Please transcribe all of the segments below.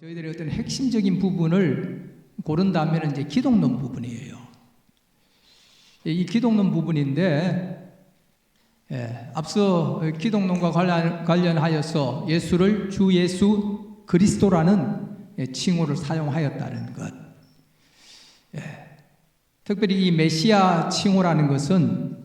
저희들의 어떤 핵심적인 부분을 고른다면 이제 기독론 부분이에요. 이 기독론 부분인데, 앞서 기독론과 관련하여서 예수를 주 예수 그리스도라는 칭호를 사용하였다는 것. 특별히 이 메시아 칭호라는 것은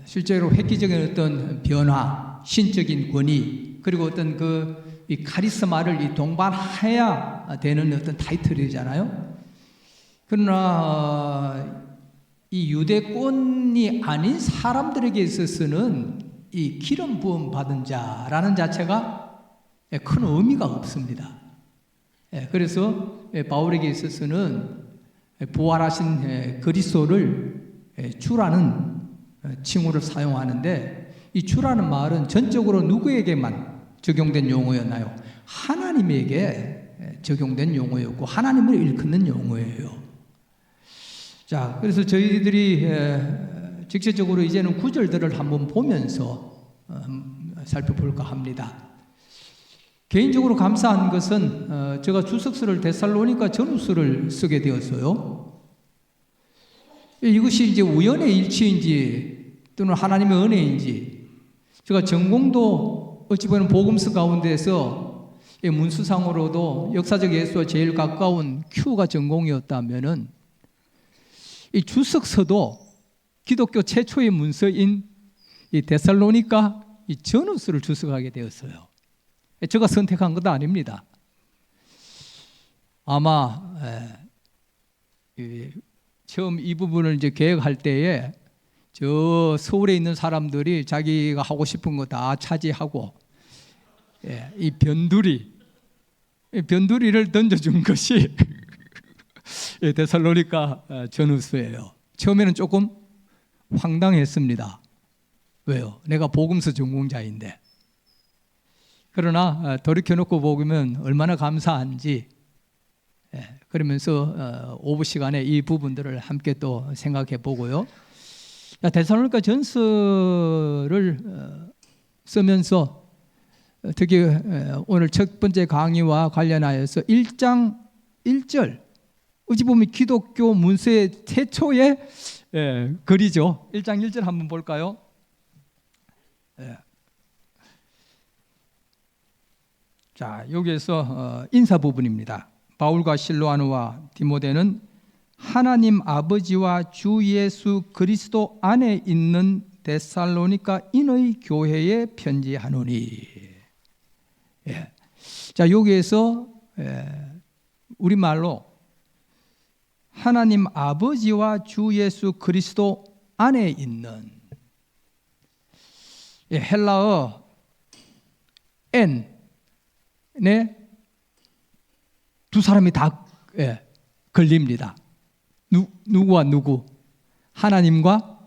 실제로 획기적인 어떤 변화, 신적인 권위, 그리고 어떤 이 카리스마를 동반해야 되는 어떤 타이틀이잖아요. 그러나 이 유대권이 아닌 사람들에게 있어서는 이 기름 부음 받은 자라는 자체가 큰 의미가 없습니다. 그래서 바울에게 있어서는 부활하신 그리스도를 주라는 칭호를 사용하는데, 이 주라는 말은 전적으로 누구에게만 적용된 용어였나요? 하나님에게 적용된 용어였고 하나님을 일컫는 용어예요. 자, 그래서 저희들이 직접적으로 이제는 구절들을 한번 보면서 살펴볼까 합니다. 개인적으로 감사한 것은 제가 주석서를 데살로니가 전후서를 쓰게 되었어요. 이것이 이제 우연의 일치인지 또는 하나님의 은혜인지, 제가 전공도 어찌 보면 복음서 가운데서 문수상으로도 역사적 예수와 제일 가까운 Q가 전공이었다면은 이 주석서도 기독교 최초의 문서인 이 데살로니가 이 전후서를 주석하게 되었어요. 제가 선택한 것도 아닙니다. 아마 처음 이 부분을 이제 계획할 때에 저 서울에 있는 사람들이 자기가 하고 싶은 거 다 차지하고 이 변두리를 던져준 것이 데살로니가 전후서예요. 처음에는 조금 황당했습니다. 왜요? 내가 복음서 전공자인데. 그러나 돌이켜놓고 보면 얼마나 감사한지, 그러면서 오후 시간에 이 부분들을 함께 또 생각해 보고요. 데살로니가 전서를 쓰면서 특히 오늘 첫 번째 강의와 관련하여서 1장 1절, 어찌 보면 기독교 문서의 최초의 글이죠. 1장 1절 한번 볼까요? 자, 여기에서 인사 부분입니다. 바울과 실로아노와 디모데는 하나님 아버지와 주 예수 그리스도 안에 있는 데살로니가 인의 교회에 편지하노니. 자, 여기에서 우리말로 하나님 아버지와 주 예수 그리스도 안에 있는, 헬라어 N에 두 사람이 다 걸립니다. 누구와 누구? 하나님과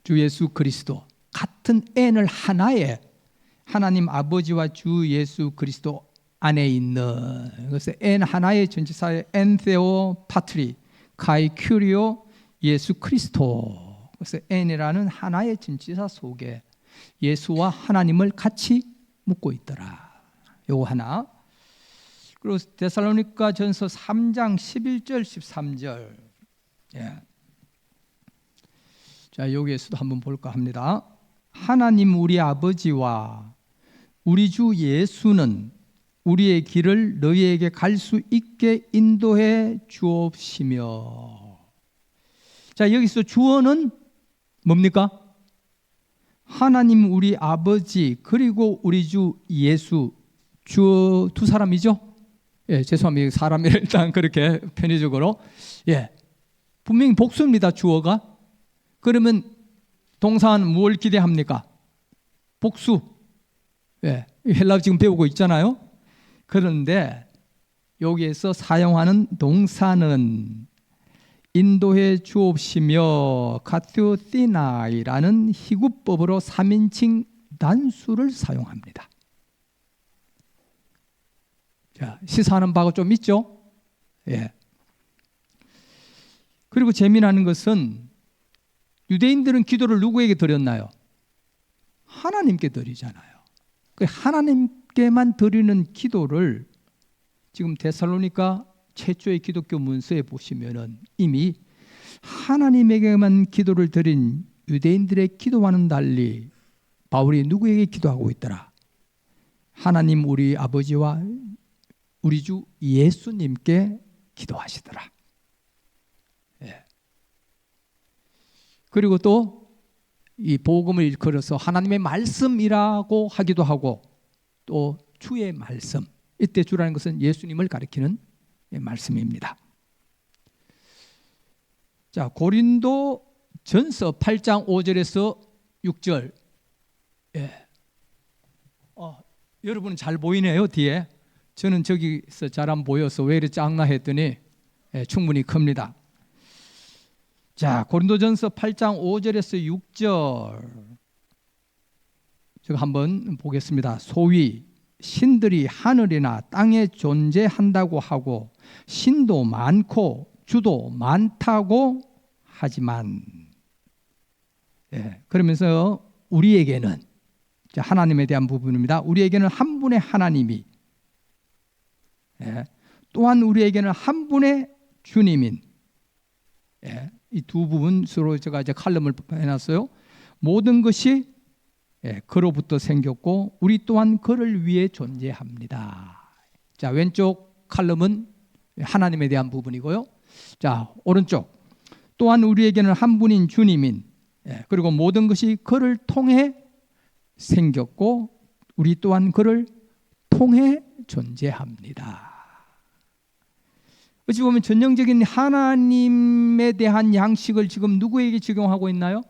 주 예수 그리스도. 같은 N을 하나에 하나님 아버지와 주 예수 그리스도 안에 있는, 그래서 N 하나의 전치사의 엔테오 파트리 카이 큐리오 예수 그리스도. 그래서 N이라는 하나의 전치사 속에 예수와 하나님을 같이 묻고 있더라. 요거 하나. 그리고 데살로니가 전서 3장 11절 13절. 자, 여기에서도 한번 볼까 합니다. 하나님 우리 아버지와 우리 주 예수는 우리의 길을 너희에게 갈 수 있게 인도해 주옵시며. 자, 여기서 주어는 뭡니까? 하나님 우리 아버지 그리고 우리 주 예수, 주 두 사람이죠? 죄송합니다. 사람이 일단 그렇게 편의적으로. 분명히 복수입니다. 주어가. 그러면 동사는 무엇을 기대합니까? 복수. 헬라어 지금 배우고 있잖아요. 그런데 여기에서 사용하는 동사는 인도해 주옵시며 카튜티나이라는 히구법으로 3인칭 단수를 사용합니다. 자, 시사하는 바가 좀 있죠? 그리고 재미나는 것은 유대인들은 기도를 누구에게 드렸나요? 하나님께 드리잖아요. 하나님께만 드리는 기도를 지금 데살로니가 최초의 기독교 문서에 보시면은 이미 하나님에게만 기도를 드린 유대인들의 기도와는 달리 바울이 누구에게 기도하고 있더라? 하나님 우리 아버지와 우리 주 예수님께 기도하시더라. 예. 그리고 또 이 복음을 일컬어서 하나님의 말씀이라고 하기도 하고 또 주의 말씀, 이때 주라는 것은 예수님을 가리키는 말씀입니다. 자, 고린도 전서 8장 5절에서 6절. 예. 여러분은 잘 보이네요, 뒤에. 저는 저기서 잘 안 보여서 왜 이렇게 작나 했더니 충분히 큽니다. 자, 고린도전서 8장 5절에서 6절. 제가 한번 보겠습니다. 소위 신들이 하늘이나 땅에 존재한다고 하고 신도 많고 주도 많다고 하지만, 그러면서 우리에게는, 하나님에 대한 부분입니다. 우리에게는 한 분의 하나님이, 또한 우리에게는 한 분의 주님인, 이 두 부분 서로 제가 이제 칼럼을 해놨어요. 모든 것이 그로부터 생겼고 우리 또한 그를 위해 존재합니다. 자, 왼쪽 칼럼은 하나님에 대한 부분이고요. 자, 오른쪽 또한 우리에게는 한 분인 주님인, 그리고 모든 것이 그를 통해 생겼고 우리 또한 그를 통해 존재합니다. 어찌 보면 전형적인 하나님에 대한 양식을 지금 누구에게 적용하고 있나요?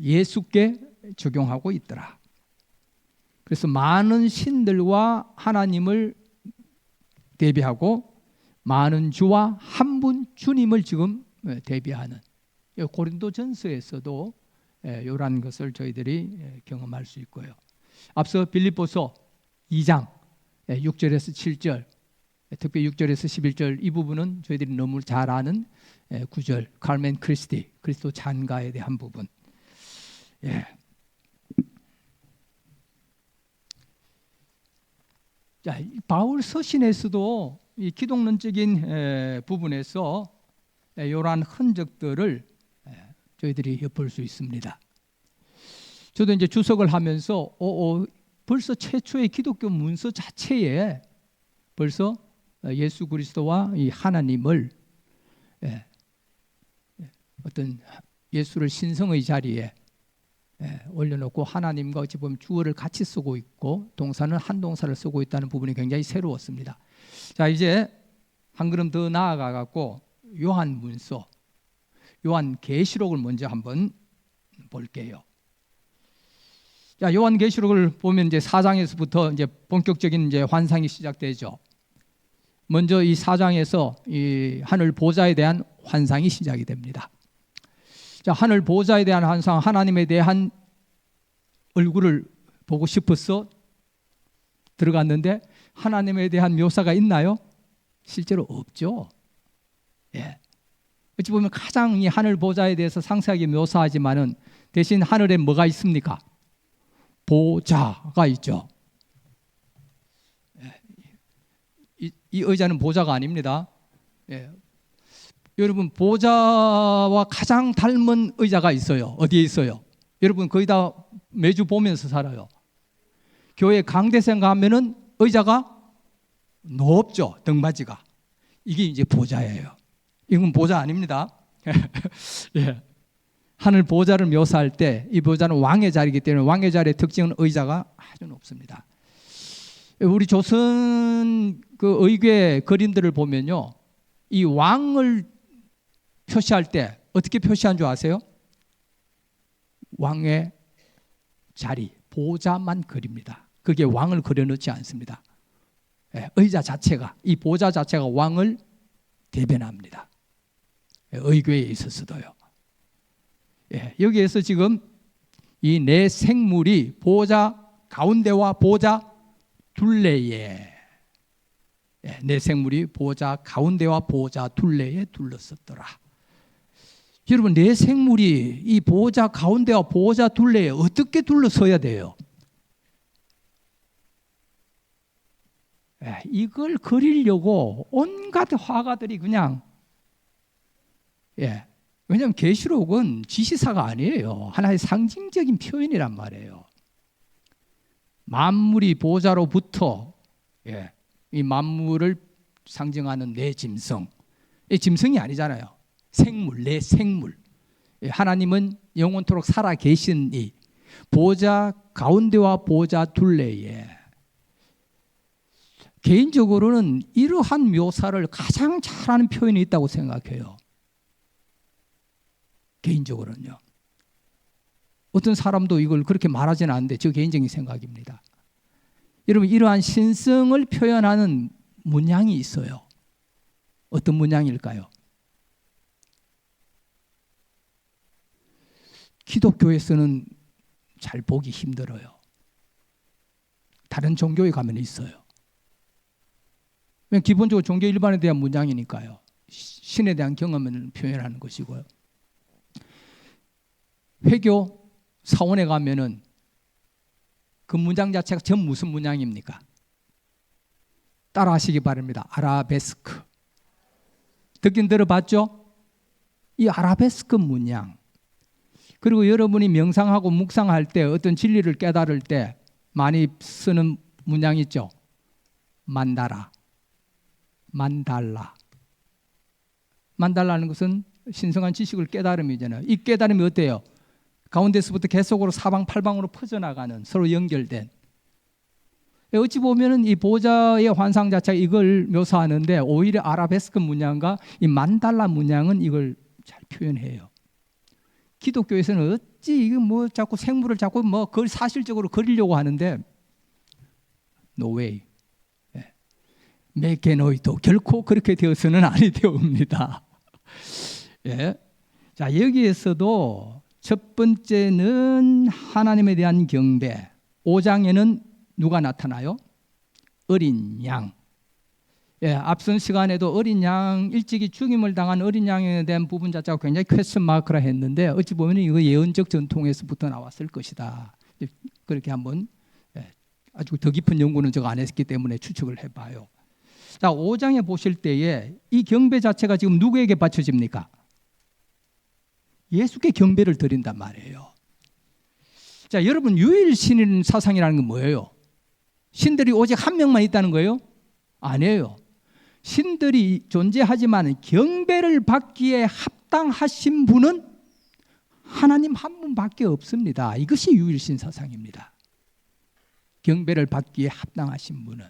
예수께 적용하고 있더라. 그래서 많은 신들과 하나님을 대비하고 많은 주와 한 분 주님을 지금 대비하는, 고린도전서에서도 이러한 것을 저희들이 경험할 수 있고요. 앞서 빌립보서 2장 6절에서 7절, 특히 6절에서 11절 이 부분은 저희들이 너무 잘 아는 9절 칼멘 크리스티, 그리스도 찬가에 대한 부분. 자, 바울 서신에서도 이 기독론적인 부분에서 이러한 흔적들을 저희들이 엿볼 수 있습니다. 저도 이제 주석을 하면서 벌써 최초의 기독교 문서 자체에 벌써 예수 그리스도와 이 하나님을 어떤 예수를 신성의 자리에 올려놓고 하나님과 어찌 보면 주어를 같이 쓰고 있고 동사는 한 동사를 쓰고 있다는 부분이 굉장히 새로웠습니다. 자, 이제 한 걸음 더 나아가 갖고 요한문서, 요한계시록을 먼저 한번 볼게요. 자, 요한계시록을 보면 이제 4장에서부터 이제 본격적인 이제 환상이 시작되죠. 먼저 이 4장에서 이 하늘 보좌에 대한 환상이 시작이 됩니다. 자, 하늘 보좌에 대한 환상, 하나님에 대한 얼굴을 보고 싶어서 들어갔는데 하나님에 대한 묘사가 있나요? 실제로 없죠. 어찌 보면 가장 이 하늘 보좌에 대해서 상세하게 묘사하지만은 대신 하늘에 뭐가 있습니까? 보좌가 있죠. 이 의자는 보좌가 아닙니다. 여러분, 보좌와 가장 닮은 의자가 있어요. 어디에 있어요? 여러분 거의 다 매주 보면서 살아요. 교회 강대상 가면은 의자가 높죠. 등받이가. 이게 이제 보좌예요. 이건 보좌 아닙니다. 하늘 보좌를 묘사할 때 이 보좌는 왕의 자리이기 때문에 왕의 자리의 특징은 의자가 아주 높습니다. 우리 조선 그 의궤 그림들을 보면요, 이 왕을 표시할 때 어떻게 표시한 줄 아세요? 왕의 자리, 보좌만 그립니다. 그게 왕을 그려놓지 않습니다. 의자 자체가, 이 보좌 자체가 왕을 대변합니다. 의궤에 있어서도요. 여기에서 지금 이 네 생물이 보좌 가운데와 보좌 둘레에, 네 생물이 보좌 가운데와 보좌 둘레에 둘러섰더라. 여러분, 네 생물이 이 보좌 가운데와 보좌 둘레에 어떻게 둘러서야 돼요? 이걸 그리려고 온갖 화가들이 그냥 왜냐하면 계시록은 지시사가 아니에요. 하나의 상징적인 표현이란 말이에요. 만물이 보좌로부터 이 만물을 상징하는 내 짐승. 이 짐승이 아니잖아요. 생물, 내 생물. 하나님은 영원토록 살아 계신 이 보좌 가운데와 보좌 둘레에 개인적으로는 이러한 묘사를 가장 잘하는 표현이 있다고 생각해요. 개인적으로는요. 어떤 사람도 이걸 그렇게 말하지는 않는데 저 개인적인 생각입니다. 여러분, 이러한 신성을 표현하는 문양이 있어요. 어떤 문양일까요? 기독교에서는 잘 보기 힘들어요. 다른 종교에 가면 있어요. 기본적으로 종교 일반에 대한 문양이니까요. 신에 대한 경험을 표현하는 것이고요. 회교 사원에 가면은 그 문장 자체가 전 무슨 문양입니까? 따라 하시기 바랍니다. 아라베스크. 듣긴 들어봤죠? 이 아라베스크 문양. 그리고 여러분이 명상하고 묵상할 때 어떤 진리를 깨달을 때 많이 쓰는 문양 있죠? 만달라. 만달라는 것은 신성한 지식을 깨달음이잖아요. 이 깨달음이 어때요? 가운데서부터 계속으로 사방팔방으로 퍼져나가는 서로 연결된. 어찌 보면은 이 보좌의 환상 자체가 이걸 묘사하는데 오히려 아라베스크 문양과 이 만달라 문양은 이걸 잘 표현해요. 기독교에서는 어찌 이거 뭐 자꾸 생물을 자꾸 뭐 그걸 사실적으로 그리려고 하는데 no way. 메케노이도 결코 그렇게 되어서는 아니 되옵니다. 자, 여기에서도 첫 번째는 하나님에 대한 경배. 5장에는 누가 나타나요? 어린 양. 앞선 시간에도 어린 양, 일찍이 죽임을 당한 어린 양에 대한 부분 자체가 굉장히 퀘스천 마크라 했는데 어찌 보면 이거 예언적 전통에서부터 나왔을 것이다. 그렇게 한번 아주 더 깊은 연구는 제가 안 했기 때문에 추측을 해봐요. 자, 5장에 보실 때에 이 경배 자체가 지금 누구에게 바쳐집니까? 예수께 경배를 드린단 말이에요. 자, 여러분, 유일신 사상이라는 건 뭐예요? 신들이 오직 한 명만 있다는 거예요? 아니에요. 신들이 존재하지만 경배를 받기에 합당하신 분은 하나님 한 분밖에 없습니다. 이것이 유일신 사상입니다. 경배를 받기에 합당하신 분은.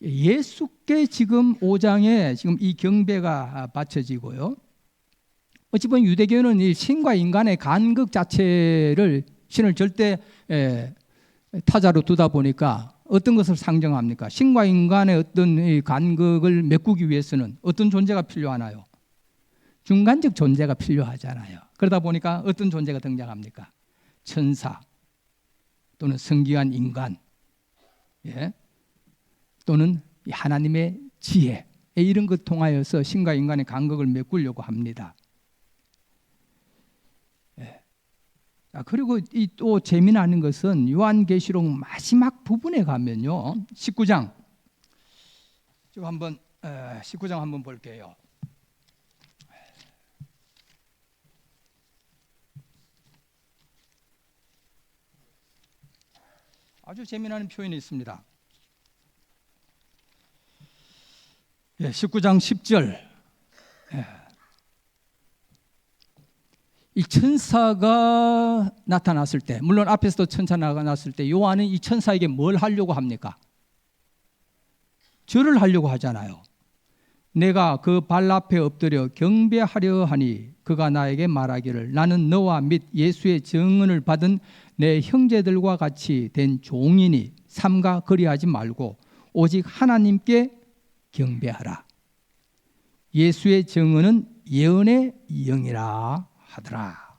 예수께 지금 5장에 지금 이 경배가 바쳐지고요. 어찌 보면 유대교는 이 신과 인간의 간극 자체를 신을 절대 타자로 두다 보니까 어떤 것을 상정합니까? 신과 인간의 어떤 이 간극을 메꾸기 위해서는 어떤 존재가 필요하나요? 중간적 존재가 필요하잖아요. 그러다 보니까 어떤 존재가 등장합니까? 천사 또는 성귀한 인간, 또는 하나님의 지혜, 이런 것 통하여서 신과 인간의 간극을 메꾸려고 합니다. 그리고 이 또 재미나는 것은 요한계시록 마지막 부분에 가면요, 19장 지금 한번 19장 한번 볼게요. 아주 재미나는 표현이 있습니다. 19장 10절. 이 천사가 나타났을 때, 물론 앞에서도 천사가 나타났을 때 요한은 이 천사에게 뭘 하려고 합니까? 절을 하려고 하잖아요. 내가 그 발 앞에 엎드려 경배하려 하니 그가 나에게 말하기를 나는 너와 및 예수의 증언을 받은 내 형제들과 같이 된 종이니 삼가 그리하지 말고 오직 하나님께 경배하라. 예수의 증언은 예언의 영이라 하더라.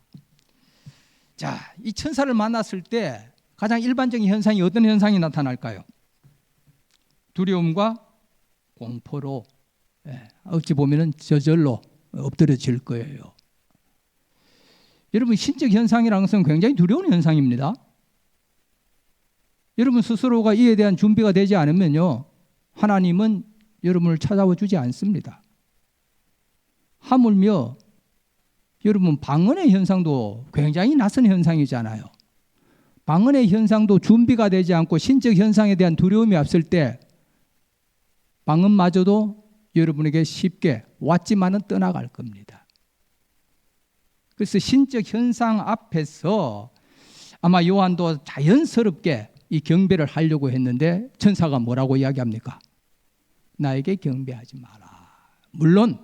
자, 이 천사를 만났을 때 가장 일반적인 현상이 어떤 현상이 나타날까요? 두려움과 공포로, 어찌 보면은 저절로 엎드려질 거예요. 여러분, 신적 현상이라는 것은 굉장히 두려운 현상입니다. 여러분 스스로가 이에 대한 준비가 되지 않으면요, 하나님은 여러분을 찾아와 주지 않습니다. 하물며 여러분 방언의 현상도 굉장히 낯선 현상이잖아요. 방언의 현상도 준비가 되지 않고 신적 현상에 대한 두려움이 앞설 때 방언마저도 여러분에게 쉽게 왔지만은 떠나갈 겁니다. 그래서 신적 현상 앞에서 아마 요한도 자연스럽게 이 경배를 하려고 했는데 천사가 뭐라고 이야기합니까? 나에게 경배하지 마라. 물론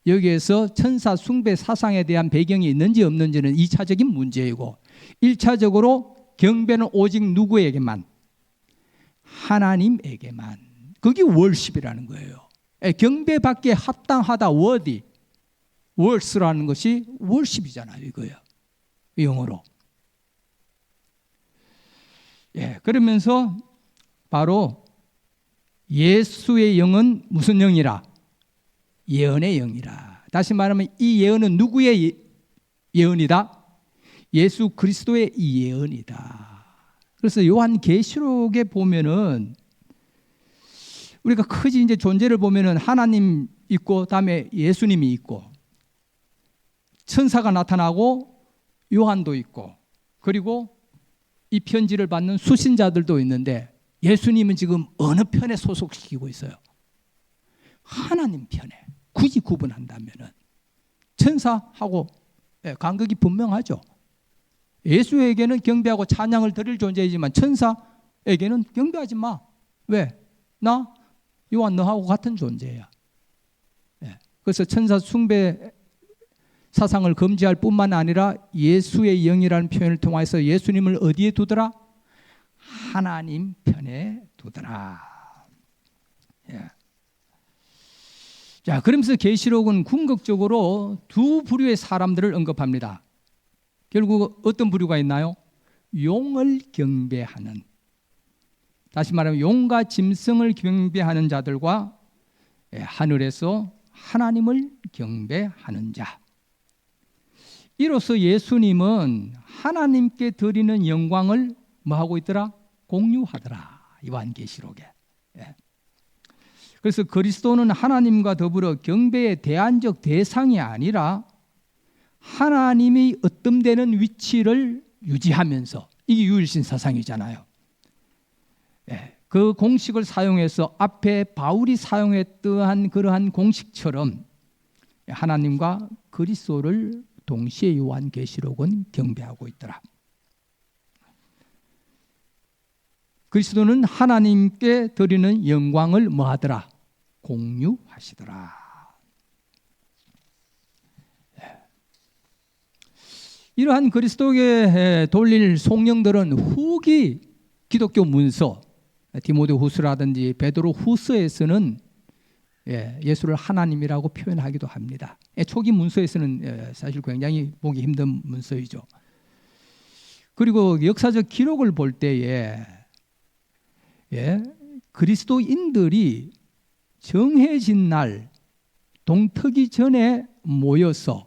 여기에서 천사 숭배 사상에 대한 배경이 있는지 없는지는 2차적인 문제이고 1차적으로 경배는 오직 누구에게만? 하나님에게만. 그게 월십이라는 거예요. 경배받기에 합당하다, worthy, worth라는 것이 월십이잖아요. 이거예요. 영어로. 그러면서 바로 예수의 영은 무슨 영이라? 예언의 영이라. 다시 말하면 이 예언은 누구의 예언이다? 예수 그리스도의 이 예언이다. 그래서 요한계시록에 보면은 우리가 크게 이제 존재를 보면은 하나님 있고 다음에 예수님이 있고 천사가 나타나고 요한도 있고 그리고 이 편지를 받는 수신자들도 있는데 예수님은 지금 어느 편에 소속시키고 있어요? 하나님 편에. 굳이 구분한다면은 천사하고 간극이 분명하죠. 예수에게는 경배하고 찬양을 드릴 존재이지만 천사에게는 경배하지 마. 왜? 나 요한 너하고 같은 존재야. 그래서 천사 숭배 사상을 금지할 뿐만 아니라 예수의 영이라는 표현을 통해서 예수님을 어디에 두더라? 하나님 편에 두더라. 자, 그러면서 계시록은 궁극적으로 두 부류의 사람들을 언급합니다. 결국 어떤 부류가 있나요? 용을 경배하는, 다시 말하면 용과 짐승을 경배하는 자들과 하늘에서 하나님을 경배하는 자. 이로써 예수님은 하나님께 드리는 영광을 뭐하고 있더라? 공유하더라. 요한계시록에. 그래서 그리스도는 하나님과 더불어 경배의 대안적 대상이 아니라 하나님이 어뜸되는 위치를 유지하면서, 이게 유일신 사상이잖아요. 그 공식을 사용해서 앞에 바울이 사용했던 그러한 공식처럼 하나님과 그리스도를 동시에 요한계시록은 경배하고 있더라. 그리스도는 하나님께 드리는 영광을 뭐하더라? 공유하시더라. 이러한 그리스도에게 돌릴 송영들은 후기 기독교 문서, 디모데 후서라든지 베드로 후서에서는 예수를 하나님이라고 표현하기도 합니다. 초기 문서에서는 사실 굉장히 보기 힘든 문서이죠. 그리고 역사적 기록을 볼 때에 그리스도인들이 정해진 날 동트기 전에 모여서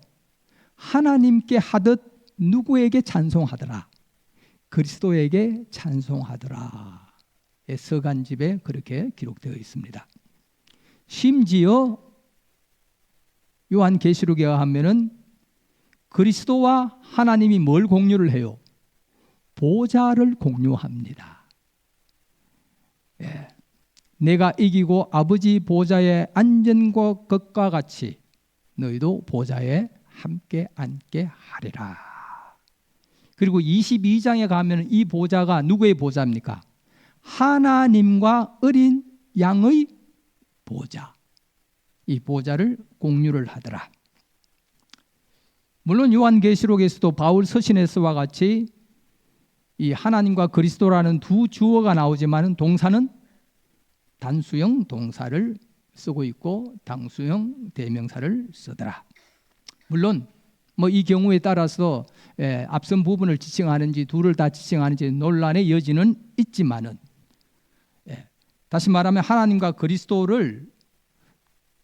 하나님께 하듯 누구에게 찬송하더라? 그리스도에게 찬송하더라. 서간집에 그렇게 기록되어 있습니다. 심지어 요한계시록에 의하면은 그리스도와 하나님이 뭘 공유를 해요? 보좌를 공유합니다. 내가 이기고 아버지 보좌에 앉은 것과 같이 너희도 보좌에 함께 앉게 하리라. 그리고 22장에 가면 이 보좌가 누구의 보좌입니까? 하나님과 어린 양의 보좌. 이 보좌를 공유를 하더라. 물론 요한계시록에서도 바울 서신에서와 같이 이 하나님과 그리스도라는 두 주어가 나오지만 동사는 단수형 동사를 쓰고 있고 당수형 대명사를 쓰더라. 물론 뭐 이 경우에 따라서 앞선 부분을 지칭하는지 둘을 다 지칭하는지 논란의 여지는 있지만은, 다시 말하면 하나님과 그리스도를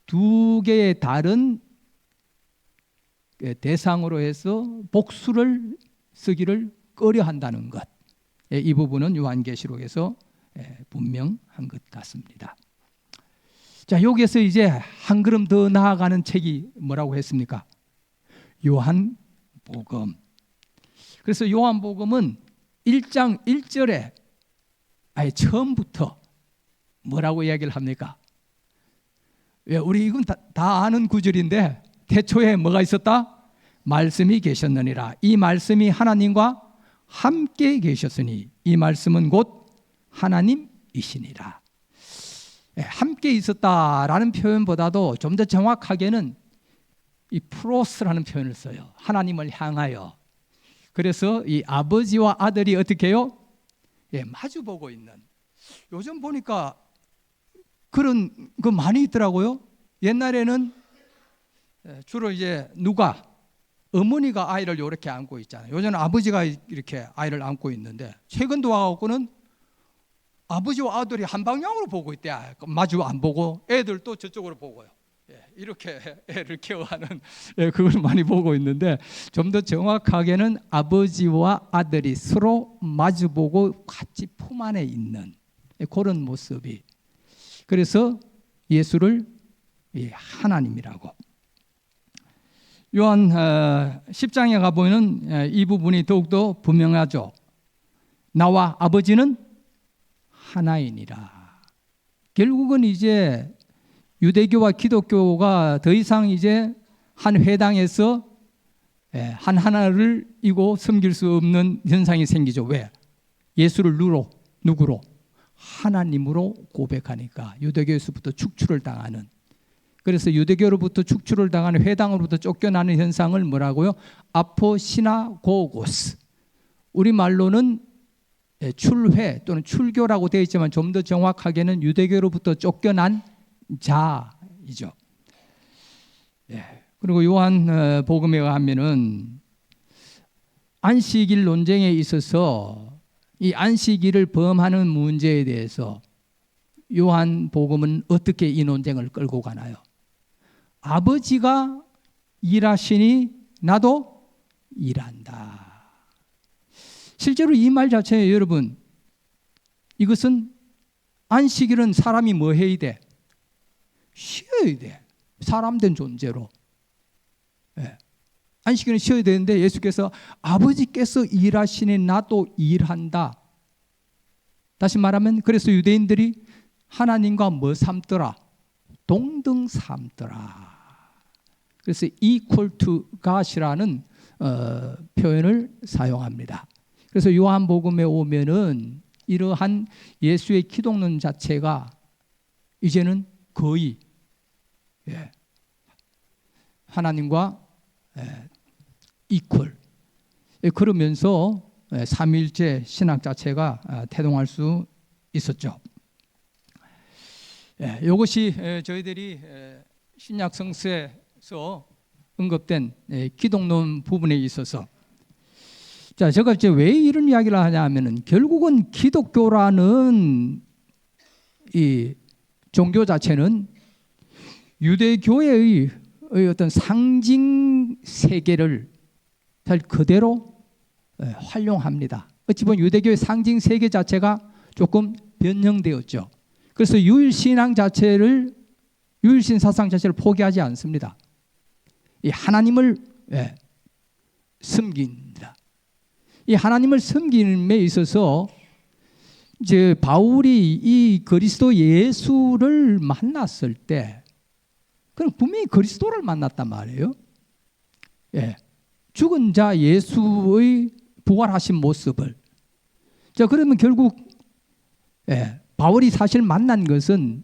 두 개의 다른 대상으로 해서 복수를 쓰기를 꺼려한다는 것, 이 부분은 요한계시록에서 분명한 것 같습니다. 자, 여기에서 이제 한 걸음 더 나아가는 책이 뭐라고 했습니까? 요한복음. 그래서 요한복음은 1장 1절에 아예 처음부터 뭐라고 이야기를 합니까? 우리 이건 다 아는 구절인데 태초에 뭐가 있었다? 말씀이 계셨느니라. 이 말씀이 하나님과 함께 계셨으니 이 말씀은 곧 하나님이시니라. 함께 있었다라는 표현보다도 좀 더 정확하게는 이 프로스라는 표현을 써요. 하나님을 향하여. 그래서 이 아버지와 아들이 어떻게 해요? 마주보고 있는. 요즘 보니까 그런 거 많이 있더라고요. 옛날에는 주로 이제 누가 어머니가 아이를 이렇게 안고 있잖아요. 요즘은 아버지가 이렇게 아이를 안고 있는데 최근 도와갖고는 아버지와 아들이 한 방향으로 보고 있대. 마주 안 보고 애들도 저쪽으로 보고요. 이렇게 애를 케어하는 그걸 많이 보고 있는데 좀 더 정확하게는 아버지와 아들이 서로 마주보고 같이 품 안에 있는 그런 모습이. 그래서 예수를 하나님이라고. 요한 10장에 가보면 이 부분이 더욱더 분명하죠. 나와 아버지는 하나이니라. 결국은 이제 유대교와 기독교가 더 이상 이제 한 회당에서 한 하나를 이고 섬길 수 없는 현상이 생기죠. 왜? 예수를 누구로? 하나님으로 고백하니까 유대교에서부터 축출을 당하는. 그래서 유대교로부터 축출을 당하는 회당으로부터 쫓겨나는 현상을 뭐라고요? 아포시나고고스. 우리말로는 출회 또는 출교라고 되어 있지만 좀 더 정확하게는 유대교로부터 쫓겨난 자이죠. 그리고 요한 복음에 가면은 안식일 논쟁에 있어서 이 안식일을 범하는 문제에 대해서 요한 복음은 어떻게 이 논쟁을 끌고 가나요? 아버지가 일하시니 나도 일한다. 실제로 이 말 자체에 여러분, 이것은 안식일은 사람이 뭐 해야 돼? 쉬어야 돼. 사람된 존재로. 안식일은 쉬어야 되는데 예수께서 아버지께서 일하시니 나도 일한다. 다시 말하면 그래서 유대인들이 하나님과 뭐 삼더라? 동등 삼더라. 그래서 equal to God이라는 표현을 사용합니다. 그래서 요한복음에 오면은 이러한 예수의 기독론 자체가 이제는 거의 하나님과 이퀄. 그러면서 삼위일체 신학 자체가 태동할 수 있었죠. 이것이 저희들이 신약 성서에서 언급된 기독론 부분에 있어서 자, 제가 이제 왜 이런 이야기를 하냐 하면은 결국은 기독교라는 이 종교 자체는 유대교회의 어떤 상징 세계를 잘 그대로 활용합니다. 어찌 보면 유대교의 상징 세계 자체가 조금 변형되었죠. 그래서 유일신앙 자체를, 유일신 사상 자체를 포기하지 않습니다. 이 하나님을 섬깁니다. 이 하나님을 섬김에 있어서 이제 바울이 이 그리스도 예수를 만났을 때 그럼 분명히 그리스도를 만났단 말이에요. 죽은 자 예수의 부활하신 모습을. 자, 그러면 결국 바울이 사실 만난 것은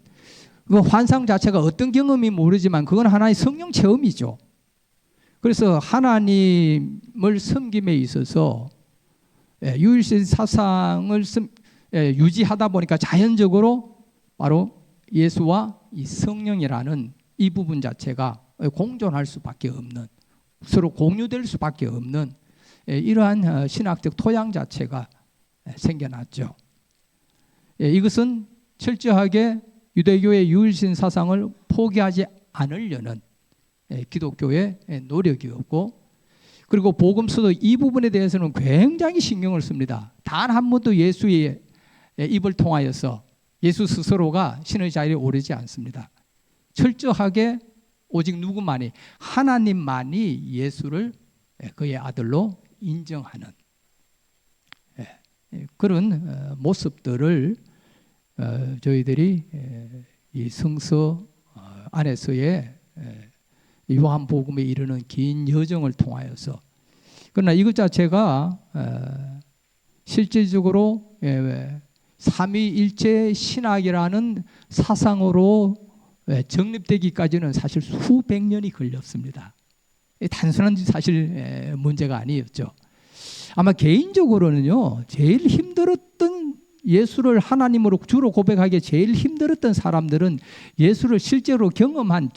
그 환상 자체가 어떤 경험이 모르지만 그건 하나의 성령 체험이죠. 그래서 하나님을 섬김에 있어서 유일신 사상을 유지하다 보니까 자연적으로 바로 예수와 이 성령이라는 이 부분 자체가 공존할 수밖에 없는, 서로 공유될 수밖에 없는 이러한 신학적 토양 자체가 생겨났죠. 이것은 철저하게 유대교의 유일신 사상을 포기하지 않으려는 기독교의 노력이었고, 그리고 복음서도 이 부분에 대해서는 굉장히 신경을 씁니다. 단 한 번도 예수의 입을 통하여서 예수 스스로가 신의 자리에 오르지 않습니다. 철저하게 오직 누구만이, 하나님만이 예수를 그의 아들로 인정하는 그런 모습들을 저희들이 이 성서 안에서의 요한복음에 이르는 긴 여정을 통하여서, 그러나 이것 자체가 실질적으로 삼위일체 신학이라는 사상으로 정립되기까지는 사실 수백 년이 걸렸습니다. 단순한 사실 문제가 아니었죠. 아마 개인적으로는요, 제일 힘들었던, 예수를 하나님으로 주로 고백하기에 제일 힘들었던 사람들은 예수를 실제로 경험한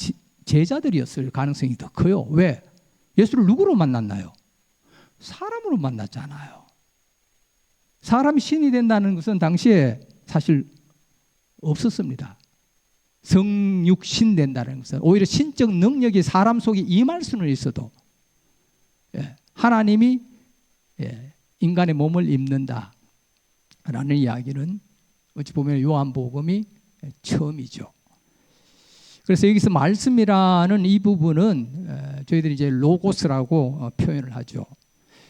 제자들이었을 가능성이 더 커요. 왜? 예수를 누구로 만났나요? 사람으로 만났잖아요. 사람이 신이 된다는 것은 당시에 사실 없었습니다. 성육신 된다는 것은 오히려 신적 능력이 사람 속에 임할 수는 있어도 하나님이 인간의 몸을 입는다라는 이야기는 어찌 보면 요한복음이 처음이죠. 그래서 여기서 말씀이라는 이 부분은 저희들이 이제 로고스라고 표현을 하죠.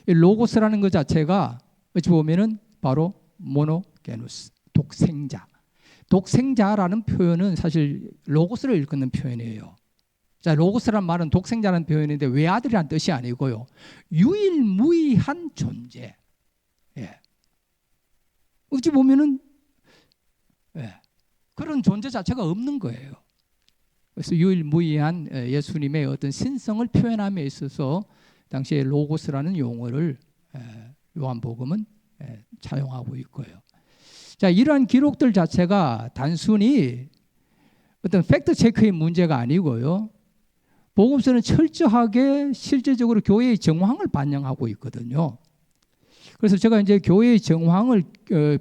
이 로고스라는 것 자체가 어찌 보면은 바로 모노게누스, 독생자. 독생자라는 표현은 사실 로고스를 일컫는 표현이에요. 자, 로고스란 말은 독생자라는 표현인데 외아들이라는 뜻이 아니고요, 유일무이한 존재. 어찌 보면은 그런 존재 자체가 없는 거예요. 그래서 유일무이한 예수님의 어떤 신성을 표현함에 있어서 당시에 로고스라는 용어를 요한복음은 차용하고 있고요. 자, 이러한 기록들 자체가 단순히 어떤 팩트 체크의 문제가 아니고요, 복음서는 철저하게 실제적으로 교회의 정황을 반영하고 있거든요. 그래서 제가 이제 교회의 정황을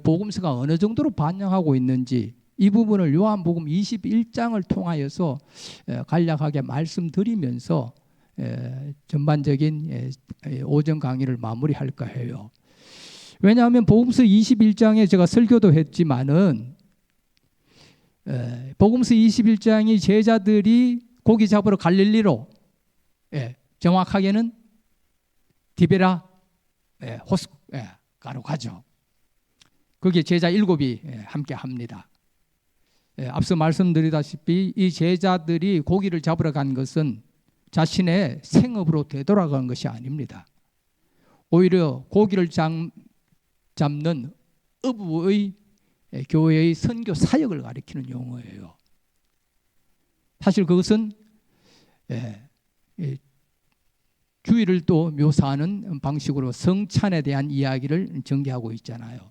복음서가 어느 정도로 반영하고 있는지 이 부분을 요한복음 21장을 통하여서 간략하게 말씀드리면서 전반적인 오전 강의를 마무리할까 해요. 왜냐하면 복음서 21장에 제가 설교도 했지만은 복음서 21장이 제자들이 고기 잡으러 갈릴리로, 정확하게는 디베라 호스가로 가죠. 거기에 제자 7이 함께 합니다. 앞서 말씀드리다시피 이 제자들이 고기를 잡으러 간 것은 자신의 생업으로 되돌아간 것이 아닙니다. 오히려 고기를 잡는 어부의 교회의 선교 사역을 가리키는 용어예요. 사실 그것은 주의를 또 묘사하는 방식으로 성찬에 대한 이야기를 전개하고 있잖아요.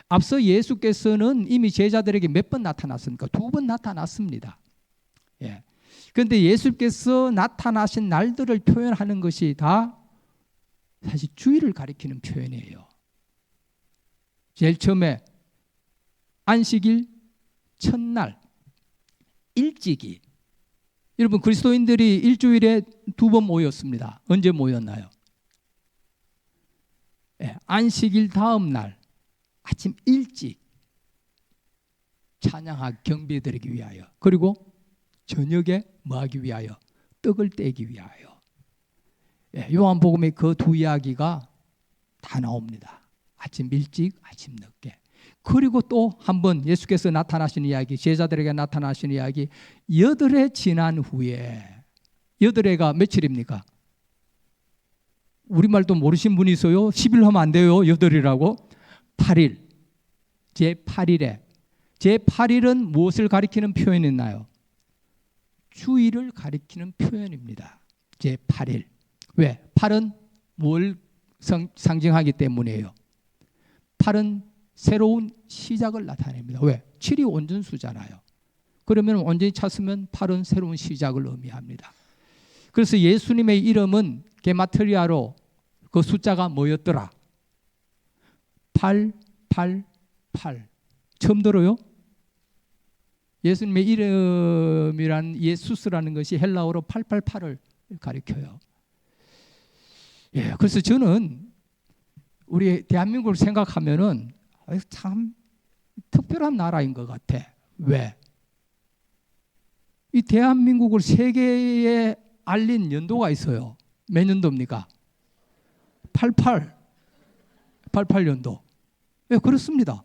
앞서 예수께서는 이미 제자들에게 몇 번 나타났습니까? 2번 나타났습니다. 그런데 예수께서 나타나신 날들을 표현하는 것이 다 사실 주일을 가리키는 표현이에요. 제일 처음에 안식일 첫날 일찍이, 여러분 그리스도인들이 일주일에 2번 모였습니다. 언제 모였나요? 안식일 다음 날 아침 일찍 찬양하기, 경배드리기 위하여, 그리고 저녁에 뭐하기 위하여? 떡을 떼기 위하여. 요한복음에 그 두 이야기가 다 나옵니다. 아침 일찍, 아침 늦게. 그리고 또 한 번 예수께서 나타나신 이야기, 제자들에게 나타나신 이야기, 8해 지난 후에, 8해가 며칠입니까? 우리말도 모르신 분이 있어요. 10일 하면 안 돼요. 8이라고. 8일. 제8일에. 제8일은 무엇을 가리키는 표현이나요? 주일을 가리키는 표현입니다. 제8일. 왜? 8은 뭘 상징하기 때문이에요. 8은 새로운 시작을 나타냅니다. 왜? 7이 온전수잖아요. 그러면 온전히 찼으면 8은 새로운 시작을 의미합니다. 그래서 예수님의 이름은 게마트리아로 그 숫자가 뭐였더라? 888. 처음 들어요? 예수님의 이름이란 예수스라는 것이 헬라어로 888을 가리켜요. 예, 그래서 저는 우리 대한민국을 생각하면은 참 특별한 나라인 것 같아. 왜? 이 대한민국을 세계에 알린 연도가 있어요. 몇 년도입니까? 88년도. 예, 그렇습니다.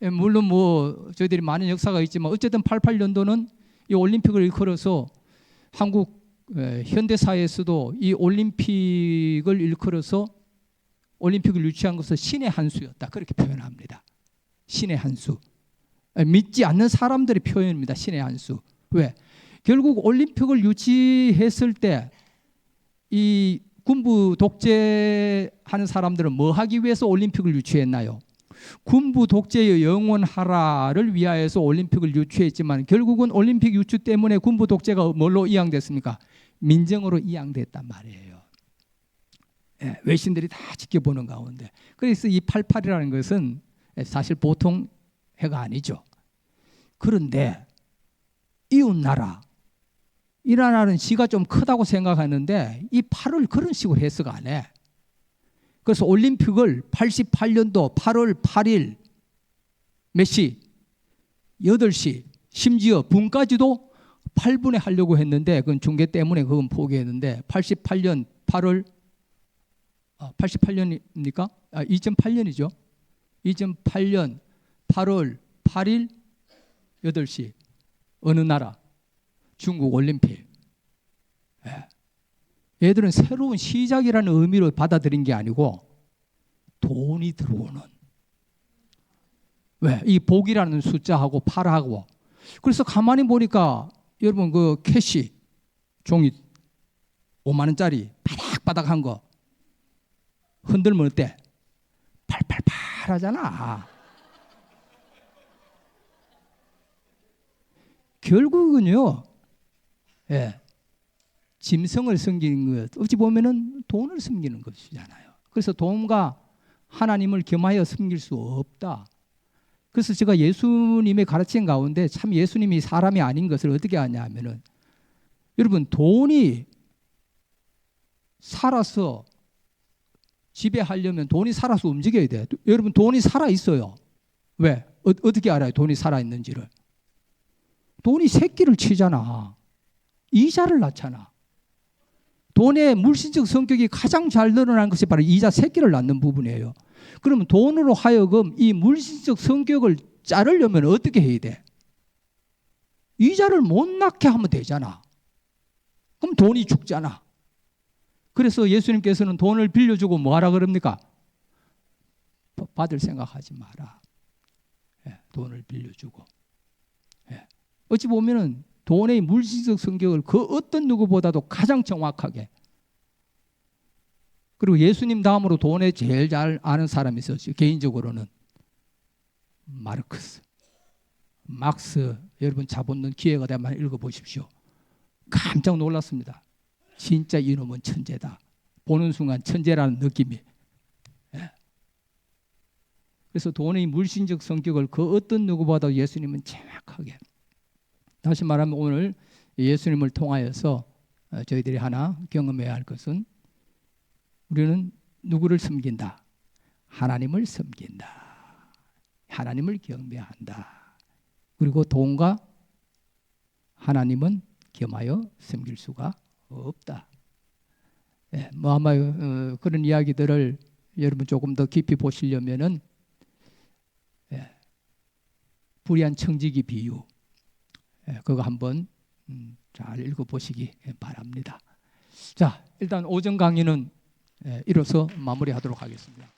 예, 물론 뭐 저희들이 많은 역사가 있지만 어쨌든 88년도는 이 올림픽을 일컬어서 한국 현대사에서도 이 올림픽을 일컬어서 올림픽을 유치한 것은 신의 한 수였다. 그렇게 표현합니다. 신의 한 수. 믿지 않는 사람들의 표현입니다. 신의 한 수. 왜? 결국 올림픽을 유치했을 때 이 군부 독재하는 사람들은 뭐 하기 위해서 올림픽을 유치했나요? 군부 독재의 영원하라를 위하여서 올림픽을 유치했지만 결국은 올림픽 유치 때문에 군부 독재가 뭘로 이양됐습니까? 민정으로 이양됐단 말이에요. 예, 외신들이 다 지켜보는 가운데. 그래서 이 88이라는 것은 사실 보통 해가 아니죠. 그런데 이웃나라, 이 나라는 지가 좀 크다고 생각하는데 이 8을 그런 식으로 해석 안 해. 그래서 올림픽을 88년도 8월 8일 몇 시? 8시, 심지어 분까지도 8분에 하려고 했는데 그건 중계 때문에 그건 포기했는데 88년 8월 88년입니까? 2008년이죠. 2008년 8월 8일 8시 어느 나라? 중국 올림픽. 예. 얘들은 새로운 시작이라는 의미로 받아들인 게 아니고 돈이 들어오는. 왜? 이 복이라는 숫자하고 8하고. 그래서 가만히 보니까 여러분 그 캐시 종이 5만 원짜리 바닥바닥한 거 흔들면 어때? 팔팔팔 하잖아. 결국은요, 예, 짐승을 섬기는 것, 어찌 보면은 돈을 섬기는 것이잖아요. 그래서 돈과 하나님을 겸하여 섬길 수 없다. 그래서 제가 예수님의 가르침 가운데 참 예수님이 사람이 아닌 것을 어떻게 아냐 하면은 여러분 돈이 살아서 지배하려면 돈이 살아서 움직여야 돼. 여러분 돈이 살아 있어요. 왜? 어떻게 알아요? 돈이 살아 있는지를. 돈이 새끼를 치잖아. 이자를 낳잖아. 돈의 물질적 성격이 가장 잘 드러나는 것이 바로 이자 새끼를 낳는 부분이에요. 그러면 돈으로 하여금 이 물질적 성격을 자르려면 어떻게 해야 돼? 이자를 못 낳게 하면 되잖아. 그럼 돈이 죽잖아. 그래서 예수님께서는 돈을 빌려주고 뭐하라 그럽니까? 받을 생각하지 마라. 예, 돈을 빌려주고. 예. 어찌 보면은 돈의 물질적 성격을 그 어떤 누구보다도 가장 정확하게. 그리고 예수님 다음으로 돈에 제일 잘 아는 사람이 있었죠. 개인적으로는 마르크스, 막스. 여러분 자본론 기회가 되면 읽어보십시오. 깜짝 놀랐습니다. 진짜 이놈은 천재다. 보는 순간 천재라는 느낌이. 예. 그래서 돈의 물질적 성격을 그 어떤 누구보다 예수님은 정확하게. 다시 말하면 오늘 예수님을 통하여서 저희들이 하나 경험해야 할 것은 우리는 누구를 섬긴다? 하나님을 섬긴다. 하나님을 경배한다. 그리고 돈과 하나님은 겸하여 섬길 수가 없다. 예, 뭐 아마 그런 이야기들을 여러분 조금 더 깊이 보시려면은 불의한 청지기 비유 그거 한번 잘 읽어보시기 바랍니다. 자, 일단 오전 강의는 이로써 마무리하도록 하겠습니다.